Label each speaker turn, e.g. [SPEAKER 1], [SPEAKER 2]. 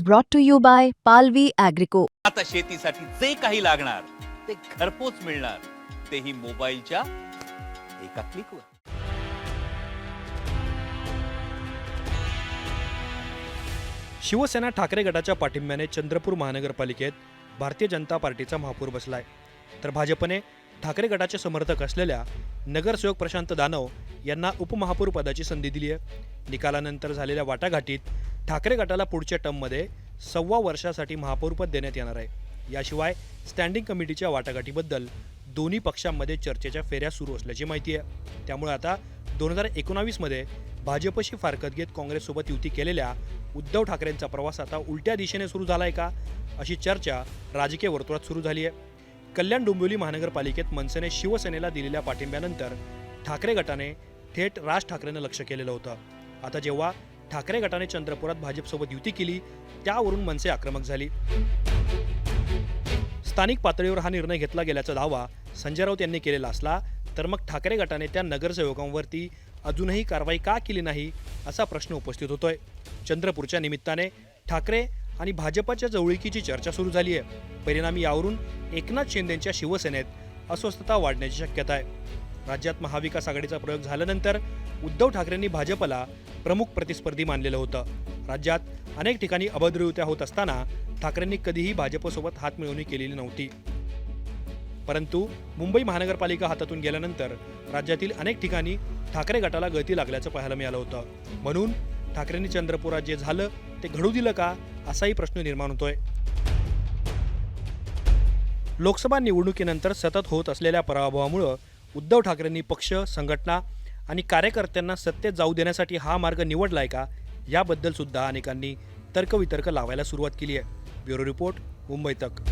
[SPEAKER 1] brought to you by Palvi Agrico.
[SPEAKER 2] आता शेतीसाठी जे काही लागणार ते घरपोच मिळणार, तेही मोबाईलच्या एका क्लिकवर.
[SPEAKER 3] शिवसेना ठाकरे गटाच्या पाठिंब्याने चंद्रपूर महानगरपालिकेत भारतीय जनता पार्टीचा महापौर बसलाय, तर भाजपने ठाकरे गटाचे समर्थक असलेल्या नगरसेवक प्रशांत दानव यांना उपमहापौर पदाची संधी दिली आहे. निकालानंतर झालेल्या वाटाघाटीत ठाकरे गटाला पुढच्या टर्ममध्ये 1.25 वर्षासाठी महापौरपद देण्यात येणार आहे. याशिवाय स्टँडिंग कमिटीच्या वाटाघाटीबद्दल दोन्ही पक्षांमध्ये चर्चेच्या फेऱ्या सुरू असल्याची माहिती आहे. त्यामुळे आता 2019 मध्ये भाजपशी फारकत घेत काँग्रेससोबत युती केलेल्या उद्धव ठाकरेंचा प्रवास आता उलट्या दिशेने सुरू झालाय का, अशी चर्चा राजकीय वर्तुळात सुरू झाली आहे. कल्याण डोंबिवली महानगरपालिकेत मनसेने शिवसेनेला दिलेल्या पाठिंब्यानंतर ठाकरे गटाने थेट राज ठाकरेंना लक्ष केलेलं होतं. आता जेव्हा ठाकरे गटाने चंद्रपुरात भाजपसोबत युती केली, त्यावरून मनसे आक्रमक झाली. स्थानिक पातळीवर हा निर्णय घेतला गेल्याचा दावा संजय राऊत यांनी केलेला असला, तर मग ठाकरे गटाने त्या नगरसेवकांवरती अजूनही कारवाई का केली नाही, असा प्रश्न उपस्थित होतोय. चंद्रपूरच्या निमित्ताने ठाकरे आणि भाजपच्या जवळीकीची चर्चा सुरू झाली आहे. परिणामी यावरून एकनाथ शिंदेंच्या शिवसेनेत अस्वस्थता वाढण्याची शक्यता आहे. राज्यात महाविकास आघाडीचा प्रयोग झाल्यानंतर उद्धव ठाकरेंनी भाजपला प्रमुख प्रतिस्पर्धी मानलेलं होतं. राज्यात अनेक ठिकाणी अभद्र युत्या होत असताना ठाकरेंनी कधीही भाजपसोबत हातमिळवणी केलेली नव्हती. परंतु मुंबई महानगरपालिका हातातून गेल्यानंतर राज्यातील अनेक ठिकाणी ठाकरे गटाला गळती लागल्याचं पाहायला मिळालं होतं. म्हणून ठाकरेंनी चंद्रपुरात जे झालं ते घडू दिलं का, असाही प्रश्न निर्माण होतोय. लोकसभा निवडणुकीनंतर सतत होत असलेल्या पराभवामुळे उद्धव ठाकरेंनी पक्ष, संघटना आणि कार्यकर्त्यांना सत्तेत जाऊ देण्यासाठी हा मार्ग निवडलाय का, याबद्दल सुद्धा अनेकांनी तर्कवितर्क लावायला सुरुवात केली आहे. ब्युरो रिपोर्ट, मुंबई तक.